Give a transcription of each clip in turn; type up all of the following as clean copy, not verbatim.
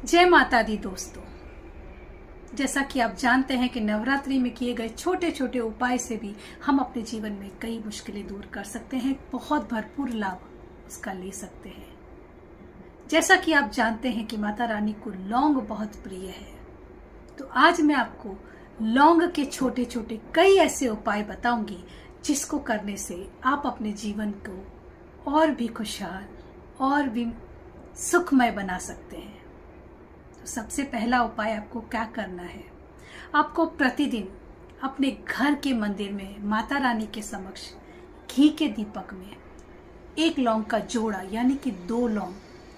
जय माता दी दोस्तों। जैसा कि आप जानते हैं कि नवरात्रि में किए गए छोटे छोटे उपाय से भी हम अपने जीवन में कई मुश्किलें दूर कर सकते हैं, बहुत भरपूर लाभ उसका ले सकते हैं। जैसा कि आप जानते हैं कि माता रानी को लौंग बहुत प्रिय है, तो आज मैं आपको लौंग के छोटे छोटे कई ऐसे उपाय बताऊंगी जिसको करने से आप अपने जीवन को और भी खुशहाल और भी सुखमय बना सकते हैं। तो सबसे पहला उपाय आपको क्या करना है, आपको प्रतिदिन अपने घर के मंदिर में माता रानी के समक्ष घी के दीपक में एक लौंग का जोड़ा यानी कि 2 लौंग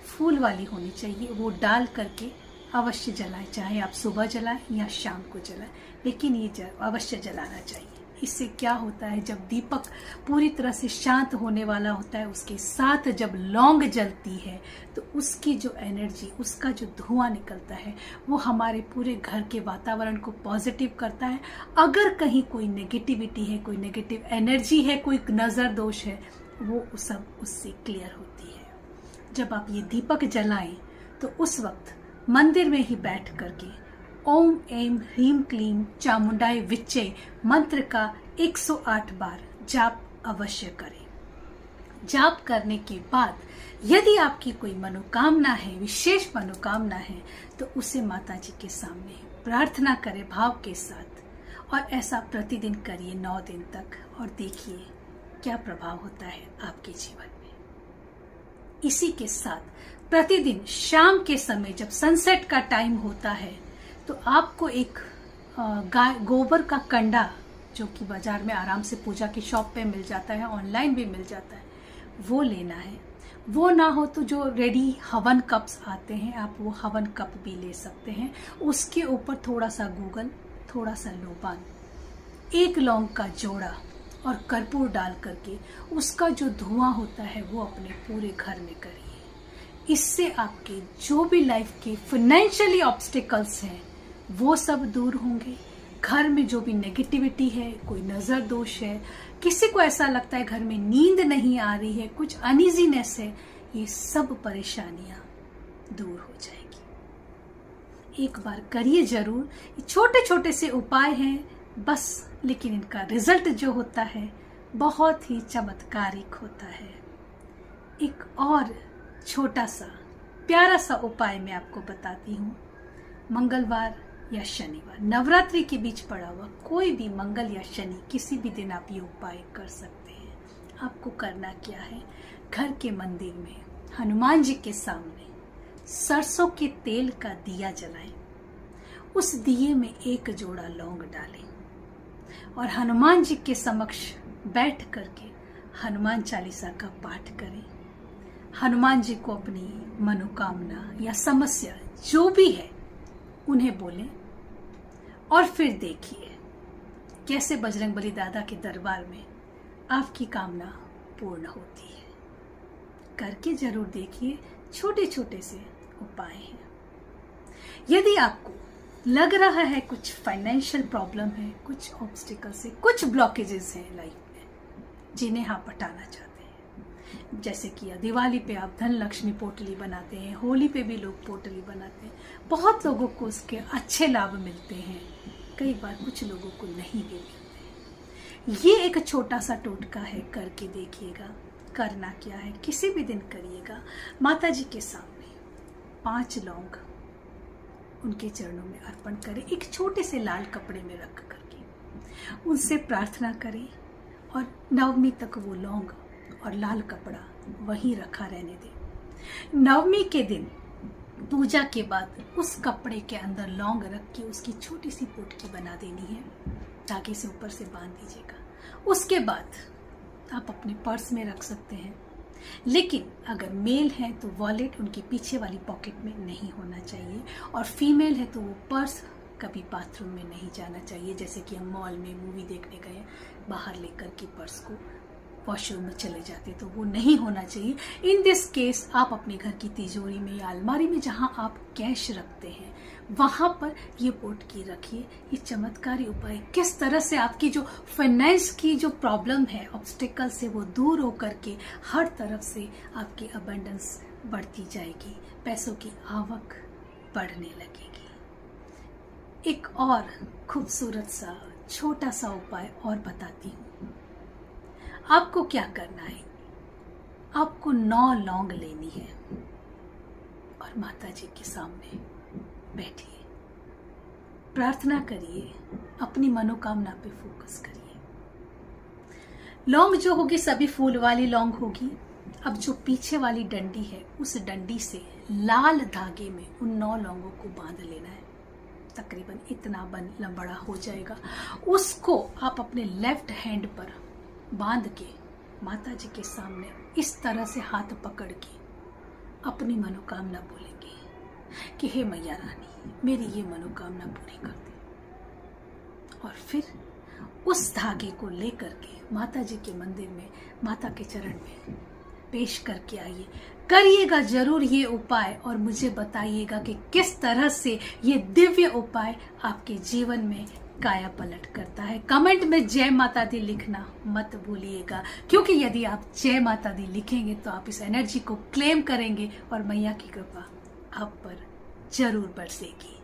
फूल वाली होनी चाहिए, वो डाल करके अवश्य जलाएं। चाहे आप सुबह जलाएं या शाम को जलाएं, लेकिन ये अवश्य जलाना चाहिए। इससे क्या होता है, जब दीपक पूरी तरह से शांत होने वाला होता है, उसके साथ जब लौंग जलती है तो उसकी जो एनर्जी, उसका जो धुआं निकलता है वो हमारे पूरे घर के वातावरण को पॉजिटिव करता है। अगर कहीं कोई नेगेटिविटी है, कोई नेगेटिव एनर्जी है, कोई नज़र दोष है, वो सब उससे क्लियर होती है। जब आप ये दीपक जलाएं तो उस वक्त मंदिर में ही बैठ करके ओम ऐं ह्रीं क्लीं चामुंडाय विच्चे मंत्र का 108 बार जाप अवश्य करें। जाप करने के बाद यदि आपकी कोई मनोकामना है, विशेष मनोकामना है, तो उसे माता जी के सामने प्रार्थना करें भाव के साथ, और ऐसा प्रतिदिन करिए 9 दिन तक, और देखिए क्या प्रभाव होता है आपके जीवन में। इसी के साथ प्रतिदिन शाम के समय जब सनसेट का टाइम होता है तो आपको एक गोबर का कंडा, जो कि बाजार में आराम से पूजा की शॉप पे मिल जाता है, ऑनलाइन भी मिल जाता है, वो लेना है। वो ना हो तो जो रेडी हवन कप्स आते हैं, आप वो हवन कप भी ले सकते हैं। उसके ऊपर थोड़ा सा गूगल, थोड़ा सा लोबान, 1 लौंग का जोड़ा और कर्पूर डाल करके उसका जो धुआं होता है वो अपने पूरे घर में करिए। इससे आपके जो भी लाइफ के फाइनेंशियली ऑब्स्टिकल्स हैं वो सब दूर होंगे। घर में जो भी नेगेटिविटी है, कोई नजर दोष है, किसी को ऐसा लगता है घर में नींद नहीं आ रही है, कुछ अनइजीनेस है, ये सब परेशानियां दूर हो जाएगी। एक बार करिए जरूर। ये छोटे छोटे से उपाय हैं बस, लेकिन इनका रिजल्ट जो होता है बहुत ही चमत्कारिक होता है। एक और छोटा सा प्यारा सा उपाय मैं आपको बताती हूँ। मंगलवार या शनिवार, नवरात्रि के बीच पड़ा हुआ कोई भी मंगल या शनि, किसी भी दिन आप ये उपाय कर सकते हैं। आपको करना क्या है, घर के मंदिर में हनुमान जी के सामने सरसों के तेल का दिया जलाएं, उस दिए में 1 जोड़ा लौंग डालें और हनुमान जी के समक्ष बैठ करके हनुमान चालीसा का पाठ करें। हनुमान जी को अपनी मनोकामना या समस्या जो भी है उन्हें बोलें, और फिर देखिए कैसे बजरंगबली दादा के दरबार में आपकी कामना पूर्ण होती है। करके जरूर देखिए, छोटे छोटे से उपाय हैं। यदि आपको लग रहा है कुछ फाइनेंशियल प्रॉब्लम है, कुछ ऑब्स्टिकल्स है, कुछ ब्लॉकेजेस हैं लाइफ में जिन्हें आप हटाना चाहते हैं, जैसे कि दिवाली पे आप धन लक्ष्मी पोटली बनाते हैं, होली पे भी लोग पोटली बनाते हैं, बहुत लोगों को उसके अच्छे लाभ मिलते हैं, कई बार कुछ लोगों को नहीं भी मिलते। ये एक छोटा सा टोटका है, करके देखिएगा। करना क्या है, किसी भी दिन करिएगा। माता जी के सामने 5 लौंग उनके चरणों में अर्पण करें, एक छोटे से लाल कपड़े में रख करके उनसे प्रार्थना करें, और नवमी तक वो लौंग और लाल कपड़ा वहीं रखा रहने दें। नवमी के दिन पूजा के बाद उस कपड़े के अंदर लौंग रख के उसकी छोटी सी पोटकी बना देनी है, धागे से ऊपर से बांध दीजिएगा। उसके बाद आप अपने पर्स में रख सकते हैं, लेकिन अगर मेल है तो वॉलेट उनके पीछे वाली पॉकेट में नहीं होना चाहिए, और फीमेल है तो वो पर्स कभी बाथरूम में नहीं जाना चाहिए। जैसे कि हम मॉल में मूवी देखने गए, बाहर लेकर के पर्स को वॉशरूम में चले जाते, तो वो नहीं होना चाहिए। इन दिस केस आप अपने घर की तिजोरी में या अलमारी में जहां आप कैश रखते हैं वहां पर ये पोटकी रखिए। ये चमत्कारी उपाय किस तरह से आपकी जो फाइनेंस की जो प्रॉब्लम है, ऑब्स्टिकल से, वो दूर होकर के हर तरफ से आपकी अबंडेंस बढ़ती जाएगी, पैसों की आवक बढ़ने लगेगी। एक और खूबसूरत सा छोटा सा उपाय और बताती हूँ। आपको क्या करना है, आपको 9 लौंग लेनी है और माता जी के सामने बैठिए, प्रार्थना करिए, अपनी मनोकामना पे फोकस करिए। लौंग जो होगी सभी फूल वाली लौंग होगी। अब जो पीछे वाली डंडी है, उस डंडी से लाल धागे में उन 9 लौंगों को बांध लेना है। तकरीबन इतना बड़ा हो जाएगा। उसको आप अपने लेफ्ट हैंड पर बांध के माता जी के सामने इस तरह से हाथ पकड़ के अपनी मनोकामना बोलेंगे कि हे मैया रानी, मेरी ये मनोकामना पूरी कर दे। और फिर उस धागे को लेकर के माता जी के मंदिर में, माता के चरण में पेश करके आइए। करिएगा जरूर ये उपाय और मुझे बताइएगा कि किस तरह से ये दिव्य उपाय आपके जीवन में काया पलट करता है। कमेंट में जय माता दी लिखना मत भूलिएगा, क्योंकि यदि आप जय माता दी लिखेंगे तो आप इस एनर्जी को क्लेम करेंगे और मैया की कृपा आप पर जरूर बरसेगी।